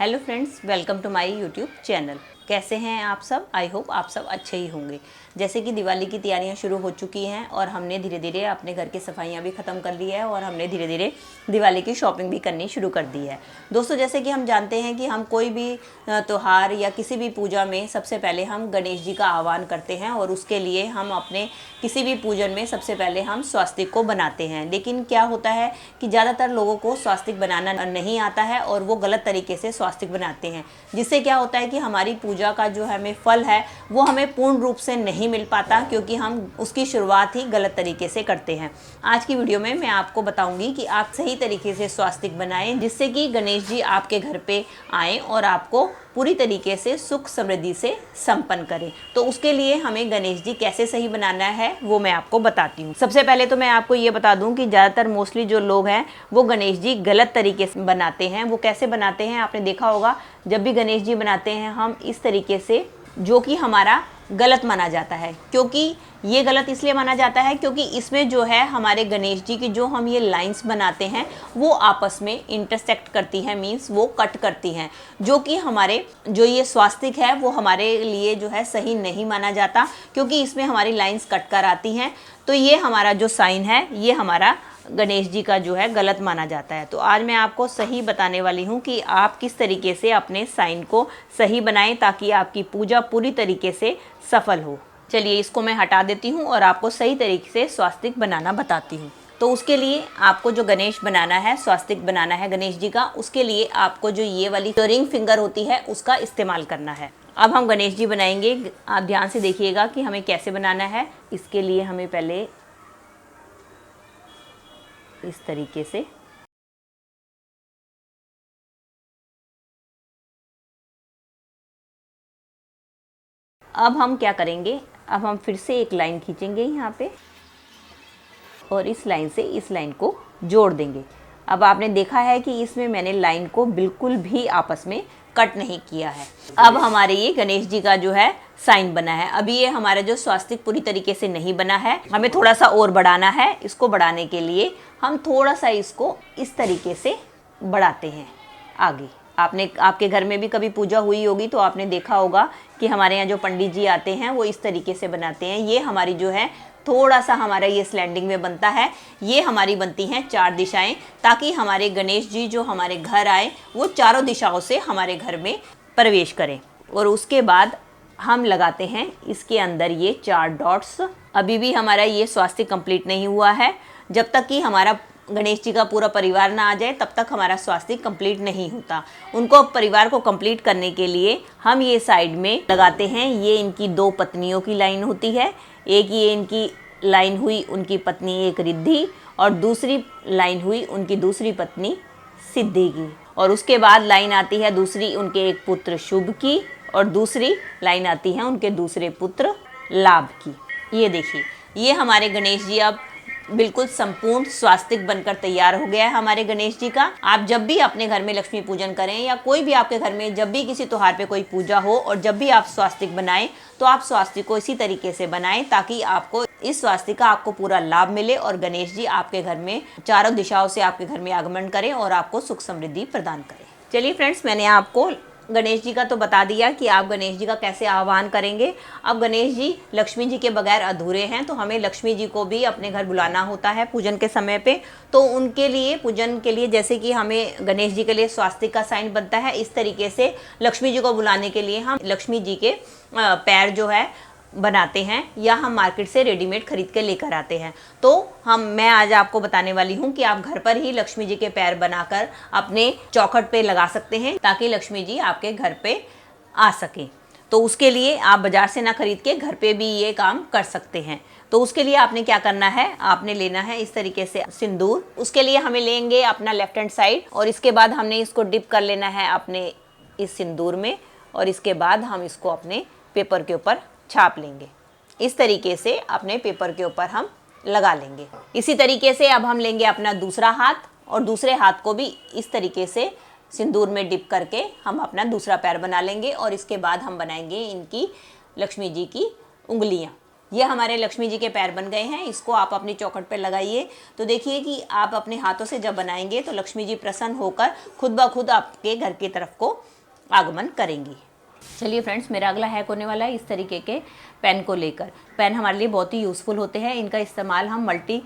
Hello friends, welcome to my YouTube channel. कैसे हैं आप सब? आई होप आप सब अच्छे ही होंगे। जैसे कि दिवाली की तैयारियां शुरू हो चुकी हैं और हमने धीरे धीरे अपने घर की सफाइयां भी ख़त्म कर ली है और हमने धीरे धीरे दिवाली की शॉपिंग भी करनी शुरू कर दी है। दोस्तों, जैसे कि हम जानते हैं कि हम कोई भी त्यौहार या किसी भी पूजा में सबसे पहले हम गणेश जी का आह्वान करते हैं और उसके लिए हम अपने किसी भी पूजन में सबसे पहले हम स्वास्तिक को बनाते हैं। लेकिन क्या होता है कि ज़्यादातर लोगों को स्वास्तिक बनाना नहीं आता है और वो गलत तरीके से स्वास्तिक बनाते हैं, जिससे क्या होता है कि हमारी पूजा का जो हमें फल है वो हमें पूर्ण रूप से नहीं मिल पाता, क्योंकि हम उसकी शुरुआत ही गलत तरीके से करते हैं। आज की वीडियो में मैं आपको बताऊंगी कि आप सही तरीके से स्वास्तिक बनाएं, जिससे कि गणेश जी आपके घर पे आएँ और आपको पूरी तरीके से सुख समृद्धि से संपन्न करें। तो उसके लिए हमें गणेश जी कैसे सही बनाना है वो मैं आपको बताती हूँ। सबसे पहले तो मैं आपको ये बता दूं कि ज़्यादातर मोस्टली जो लोग हैं वो गणेश जी गलत तरीके से बनाते हैं। वो कैसे बनाते हैं आपने देखा होगा, जब भी गणेश जी बनाते हैं हम इस तरीके से, जो कि हमारा गलत माना जाता है। क्योंकि ये गलत इसलिए माना जाता है क्योंकि इसमें जो है हमारे गणेश जी की जो हम ये लाइंस बनाते हैं वो आपस में इंटरसेक्ट करती हैं, मींस वो कट करती हैं, जो कि हमारे जो ये स्वास्तिक है वो हमारे लिए जो है सही नहीं माना जाता, क्योंकि इसमें हमारी लाइंस कट कर आती हैं। तो ये हमारा जो साइन है ये हमारा गणेश जी का जो है गलत माना जाता है। तो आज मैं आपको सही बताने वाली हूँ कि आप किस तरीके से अपने साइन को सही बनाएं ताकि आपकी पूजा पूरी तरीके से सफल हो। चलिए इसको मैं हटा देती हूँ और आपको सही तरीके से स्वास्तिक बनाना बताती हूँ। तो उसके लिए आपको जो गणेश बनाना है, स्वास्तिक बनाना है गणेश जी का, उसके लिए आपको जो ये वाली रिंग फिंगर होती है उसका इस्तेमाल करना है। अब हम गणेश जी बनाएंगे। आप ध्यान से देखिएगा कि हमें कैसे बनाना है। इसके लिए हमें पहले इस तरीके से अब हम क्या करेंगे, अब हम फिर से एक लाइन खींचेंगे यहाँ पे और इस लाइन से इस लाइन को जोड़ देंगे। अब आपने देखा है कि इसमें मैंने लाइन को बिल्कुल भी आपस में कट नहीं किया है। अब हमारे ये गणेश जी का जो है साइन बना है। अभी ये हमारा जो स्वास्तिक पूरी तरीके से नहीं बना है, हमें थोड़ा सा और बढ़ाना है। इसको बढ़ाने के लिए हम थोड़ा सा इसको इस तरीके से बढ़ाते हैं आगे। आपके घर में भी कभी पूजा हुई होगी तो आपने देखा होगा कि हमारे यहाँ जो पंडित जी आते हैं वो इस तरीके से बनाते हैं। ये हमारी जो है थोड़ा सा हमारा ये स्लैंडिंग में बनता है। ये हमारी बनती हैं 4 दिशाएं, ताकि हमारे गणेश जी जो हमारे घर आए वो चारों दिशाओं से हमारे घर में प्रवेश करें। और उसके बाद हम लगाते हैं इसके अंदर ये 4 डॉट्स। अभी भी हमारा ये स्वास्तिक कंप्लीट नहीं हुआ है। जब तक कि हमारा गणेश जी का पूरा परिवार ना आ जाए तब तक हमारा स्वास्तिक कंप्लीट नहीं होता। उनको परिवार को कंप्लीट करने के लिए हम ये साइड में लगाते हैं। ये इनकी 2 पत्नियों की लाइन होती है। एक ये इनकी लाइन हुई उनकी पत्नी एक रिद्धि, और दूसरी लाइन हुई उनकी दूसरी पत्नी सिद्धि की। और उसके बाद लाइन आती है दूसरी उनके एक पुत्र शुभ की, और दूसरी लाइन आती है उनके दूसरे पुत्र लाभ की। ये देखिए, ये हमारे गणेश जी अब बिल्कुल संपूर्ण स्वास्तिक बनकर तैयार हो गया है हमारे गणेश जी का। आप जब भी अपने घर में लक्ष्मी पूजन करें या कोई भी आपके घर में जब भी किसी त्योहार पे कोई पूजा हो और जब भी आप स्वास्तिक बनाएं तो आप स्वास्तिक को इसी तरीके से बनाएं ताकि आपको इस स्वास्तिक का आपको पूरा लाभ मिले और गणेश जी आपके घर में चारों दिशाओं से आपके घर में आगमन करें और आपको सुख समृद्धि प्रदान करें। चलिए फ्रेंड्स, मैंने आपको गणेश जी का तो बता दिया कि आप गणेश जी का कैसे आह्वान करेंगे। अब गणेश जी लक्ष्मी जी के बगैर अधूरे हैं, तो हमें लक्ष्मी जी को भी अपने घर बुलाना होता है पूजन के समय पे। तो उनके लिए पूजन के लिए जैसे कि हमें गणेश जी के लिए स्वास्तिक का साइन बनता है, इस तरीके से लक्ष्मी जी को बुलाने के लिए हम लक्ष्मी जी के पैर जो है बनाते हैं या हम मार्केट से रेडीमेड खरीद के लेकर आते हैं। तो मैं आज आपको बताने वाली हूँ कि आप घर पर ही लक्ष्मी जी के पैर बनाकर अपने चौखट पे लगा सकते हैं ताकि लक्ष्मी जी आपके घर पे आ सकें। तो उसके लिए आप बाजार से ना खरीद के घर पे भी ये काम कर सकते हैं। तो उसके लिए आपने क्या करना है, आपने लेना है इस तरीके से सिंदूर। उसके लिए हमें लेंगे अपना लेफ्ट हैंड साइड और इसके बाद हमने इसको डिप कर लेना है अपने इस सिंदूर में, और इसके बाद हम इसको अपने पेपर के ऊपर छाप लेंगे। इस तरीके से अपने पेपर के ऊपर हम लगा लेंगे। इसी तरीके से अब हम लेंगे अपना दूसरा हाथ और दूसरे हाथ को भी इस तरीके से सिंदूर में डिप करके हम अपना दूसरा पैर बना लेंगे। और इसके बाद हम बनाएंगे इनकी लक्ष्मी जी की उंगलियां। ये हमारे लक्ष्मी जी के पैर बन गए हैं। इसको आप अपनी चौखट पे लगाइए तो देखिए कि आप अपने हाथों से जब बनाएंगे तो लक्ष्मी जी प्रसन्न होकर खुद ब खुद आपके घर की तरफ को आगमन करेंगी। चलिए फ्रेंड्स, मेरा अगला हैक होने वाला है इस तरीके के पेन को लेकर। पेन हमारे लिए बहुत ही यूज़फुल होते हैं। इनका इस्तेमाल हम मल्टी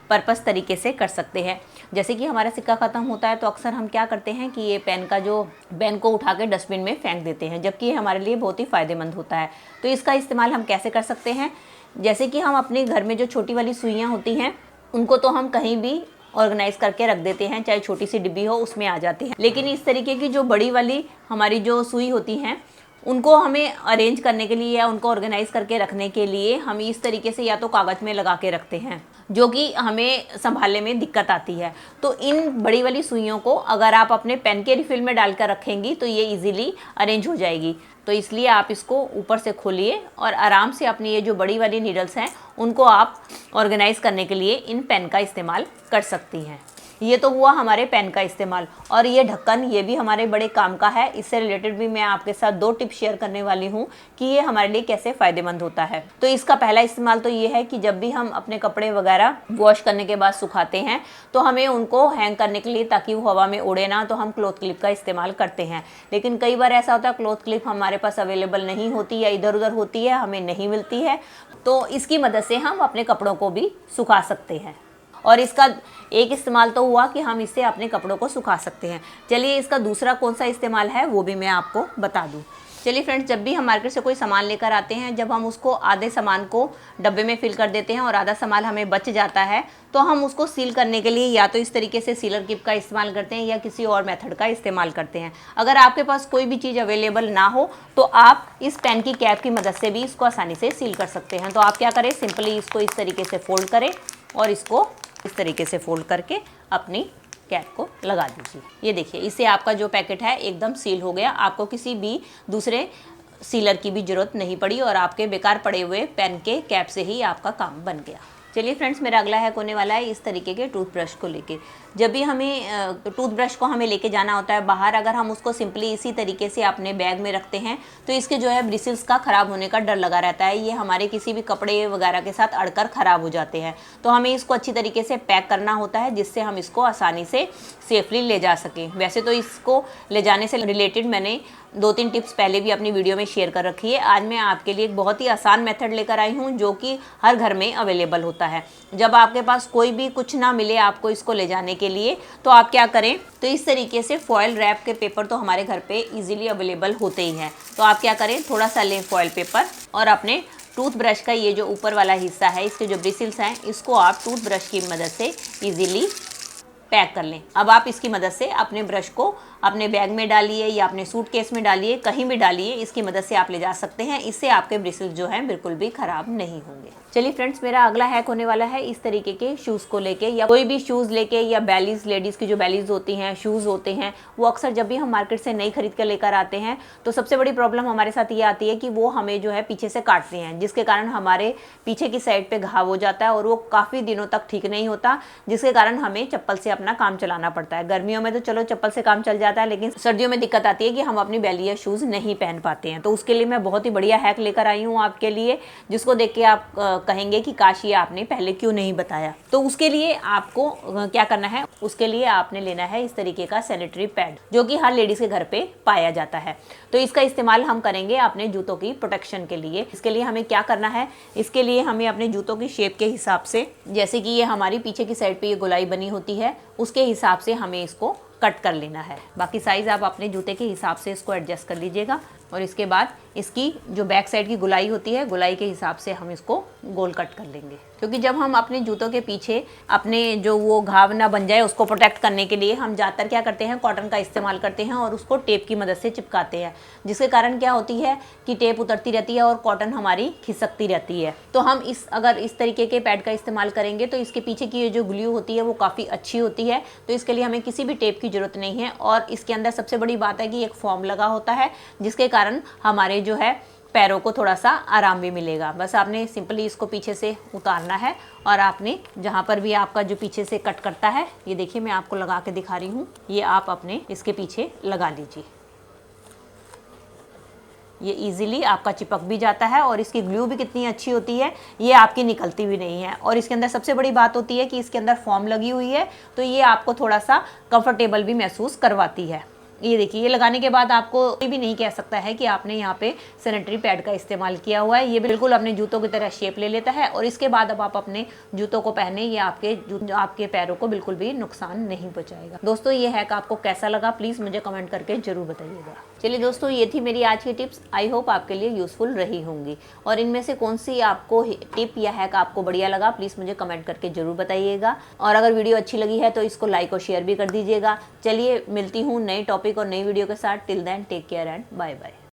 पर्पस तरीके से कर सकते हैं। जैसे कि हमारा सिक्का ख़त्म होता है तो अक्सर हम क्या करते हैं कि ये पेन को उठा के डस्टबिन में फेंक देते हैं, जबकि ये हमारे लिए बहुत ही फ़ायदेमंद होता है। तो इसका इस्तेमाल हम कैसे कर सकते हैं? जैसे कि हम अपने घर में जो छोटी वाली सुइयाँ होती हैं उनको तो हम कहीं भी ऑर्गेनाइज करके रख देते हैं, चाहे छोटी सी डिब्बी हो उसमें आ जाती हैं। लेकिन इस तरीके की जो बड़ी वाली हमारी जो सुई होती हैं उनको हमें अरेंज करने के लिए या उनको ऑर्गेनाइज करके रखने के लिए हम इस तरीके से या तो कागज़ में लगा के रखते हैं, जो कि हमें संभालने में दिक्कत आती है। तो इन बड़ी वाली सुइयों को अगर आप अपने पेन के रिफिल में डालकर रखेंगी तो ये इजीली अरेंज हो जाएगी। तो इसलिए आप इसको ऊपर से खोलिए और आराम से अपनी ये जो बड़ी वाली नीडल्स हैं उनको आप ऑर्गेनाइज करने के लिए इन पेन का इस्तेमाल कर सकती हैं। ये तो हुआ हमारे पेन का इस्तेमाल। और ये ढक्कन, ये भी हमारे बड़े काम का है। इससे रिलेटेड भी मैं आपके साथ 2 टिप्स शेयर करने वाली हूँ कि ये हमारे लिए कैसे फ़ायदेमंद होता है। तो इसका पहला इस्तेमाल तो ये है कि जब भी हम अपने कपड़े वगैरह वॉश करने के बाद सुखाते हैं तो हमें उनको हैंग करने के लिए, ताकि वो हवा में उड़े ना, तो हम क्लॉथ क्लिप का इस्तेमाल करते हैं। लेकिन कई बार ऐसा होता है क्लॉथ क्लिप हमारे पास अवेलेबल नहीं होती या इधर उधर होती है, हमें नहीं मिलती है। तो इसकी मदद से हम अपने कपड़ों को भी सुखा सकते हैं। और इसका एक इस्तेमाल तो हुआ कि हम इससे अपने कपड़ों को सुखा सकते हैं। चलिए इसका दूसरा कौन सा इस्तेमाल है वो भी मैं आपको बता दूं। चलिए फ्रेंड्स, जब भी हम मार्केट से कोई सामान लेकर आते हैं, जब हम उसको आधे सामान को डब्बे में फिल कर देते हैं और आधा सामान हमें बच जाता है, तो हम उसको सील करने के लिए या तो इस तरीके से सीलर किप का इस्तेमाल करते हैं या किसी और मेथड का इस्तेमाल करते हैं। अगर आपके पास कोई भी चीज़ अवेलेबल ना हो तो आप इस पेन की कैप की मदद से भी इसको आसानी से सील कर सकते हैं। तो आप क्या करें, सिंपली इसको इस तरीके से फोल्ड करें और इसको इस तरीके से फोल्ड करके अपनी कैप को लगा दीजिए। ये देखिए, इससे आपका जो पैकेट है एकदम सील हो गया। आपको किसी भी दूसरे सीलर की भी ज़रूरत नहीं पड़ी और आपके बेकार पड़े हुए पेन के कैप से ही आपका काम बन गया। चलिए फ्रेंड्स, मेरा अगला हैक होने वाला है इस तरीके के टूथब्रश को लेके। जब भी हमें टूथब्रश को हमें लेके जाना होता है बाहर, अगर हम उसको सिंपली इसी तरीके से अपने बैग में रखते हैं तो इसके जो है ब्रिसल्स का ख़राब होने का डर लगा रहता है। ये हमारे किसी भी कपड़े वगैरह के साथ अड़कर ख़राब हो जाते हैं। तो हमें इसको अच्छी तरीके से पैक करना होता है जिससे हम इसको आसानी से सेफली ले जा सकें। वैसे तो इसको ले जाने से रिलेटेड मैंने 2-3 टिप्स पहले भी अपनी वीडियो में शेयर कर रखी है। आज मैं आपके लिए एक बहुत ही आसान मेथड लेकर आई हूँ जो कि हर घर में अवेलेबल होता है। जब आपके पास कोई भी कुछ ना मिले आपको इसको ले जाने के लिए, तो आप क्या करें, तो इस तरीके से फॉयल रैप के पेपर तो हमारे घर पे इजीली अवेलेबल होते ही हैं। तो आप क्या करें, थोड़ा सा लें फॉयल पेपर और अपने टूथब्रश का ये जो ऊपर वाला हिस्सा है, इसके जो ब्रिसल्स हैं, इसको आप टूथब्रश की मदद से इजीली पैक कर लें। अब आप इसकी मदद से अपने ब्रश को अपने बैग में डालिए या अपने सूटकेस में डालिए, कहीं भी डालिए, इसकी मदद से आप ले जा सकते हैं। इससे आपके ब्रिसल्स जो हैं बिल्कुल भी ख़राब नहीं होंगे। चलिए फ्रेंड्स, मेरा अगला हैक होने वाला है इस तरीके के शूज़ को लेके, या कोई भी शूज़ लेके, या बैलीज, लेडीज़ की जो बैलीज होती हैं, शूज़ होते हैं, वो अक्सर जब भी हम मार्केट से नई खरीद कर लेकर आते हैं तो सबसे बड़ी प्रॉब्लम हमारे साथ ये आती है कि वो हमें जो है पीछे से काटते हैं, जिसके कारण हमारे पीछे की साइड पे घाव हो जाता है और वो काफ़ी दिनों तक ठीक नहीं होता, जिसके कारण हमें चप्पल से अपना काम चलाना पड़ता है। गर्मियों में तो चलो चप्पल से काम चल जाता है, लेकिन सर्दियों में दिक्कत आती है कि हम अपनी बैली या शूज़ नहीं पहन पाते हैं। तो उसके लिए मैं बहुत ही बढ़िया हैक लेकर आई हूँ आपके लिए, जिसको देख के आप कहेंगे कि काश ये आपने पहले क्यों नहीं बताया। तो उसके लिए आपको क्या करना है, उसके लिए आपने लेना है इस तरीके का सैनिटरी पैड, जो कि हर लेडीज़ के घर पे पाया जाता है। तो इसका इस्तेमाल हम करेंगे अपने जूतों की प्रोटेक्शन के लिए। इसके लिए हमें क्या करना है, इसके लिए हमें अपने जूतों की शेप के हिसाब से, जैसे कि ये हमारी पीछे की साइड पे ये गोलाई बनी होती है, उसके हिसाब से हमें इसको कट कर लेना है। बाकी साइज़ आप अपने जूते के हिसाब से इसको एडजस्ट कर लीजिएगा। और इसके बाद इसकी जो बैक साइड की गुलाई होती है, गुलाई के हिसाब से हम इसको गोल कट कर लेंगे, क्योंकि जब हम अपने जूतों के पीछे अपने जो वो घाव ना बन जाए उसको प्रोटेक्ट करने के लिए हम ज़्यादातर क्या करते हैं, कॉटन का इस्तेमाल करते हैं और उसको टेप की मदद से चिपकाते हैं, जिसके कारण क्या होती है कि टेप उतरती रहती है और कॉटन हमारी खिसकती रहती है। तो हम अगर इस तरीके के पैड का इस्तेमाल करेंगे तो इसके पीछे की ये जो ग्लू होती है वो काफ़ी अच्छी होती है। तो इसके लिए हमें किसी भी टेप की ज़रूरत नहीं है। और इसके अंदर सबसे बड़ी बात है कि एक फॉर्म लगा होता है, जिसके कारण हमारे जो है पैरों को थोड़ा सा आराम भी मिलेगा। बस आपने सिंपली इसको पीछे से उतारना है और आपने जहाँ पर भी आपका जो पीछे से कट करता है, ये देखिए मैं आपको लगा के दिखा रही हूँ, ये आप अपने इसके पीछे लगा लीजिए। ये इजीली आपका चिपक भी जाता है और इसकी ग्लू भी कितनी अच्छी होती है, ये आपकी निकलती भी नहीं है। और इसके अंदर सबसे बड़ी बात होती है कि इसके अंदर फॉर्म लगी हुई है, तो ये आपको थोड़ा सा कंफर्टेबल भी महसूस करवाती है। ये देखिए, ये लगाने के बाद आपको कोई भी नहीं कह सकता है कि आपने यहाँ पे सैनिटरी पैड का इस्तेमाल किया हुआ है। ये बिल्कुल अपने जूतों की तरह शेप ले लेता है और इसके बाद अब आप अपने जूतों को पहने, ये आपके पैरों को बिल्कुल भी नुकसान नहीं पहुंचाएगा। दोस्तों, ये हैक आपको कैसा लगा प्लीज़ मुझे कमेंट करके जरूर बताइएगा। चलिए दोस्तों, ये थी मेरी आज की टिप्स। आई होप आपके लिए यूजफुल रही होंगी, और इनमें से कौन सी आपको टिप या हैक आपको बढ़िया लगा प्लीज़ मुझे कमेंट करके जरूर बताइएगा। और अगर वीडियो अच्छी लगी है तो इसको लाइक और शेयर भी कर दीजिएगा। चलिए, मिलती हूँ नए टॉपिक और नई वीडियो के साथ। Till then take care and bye bye.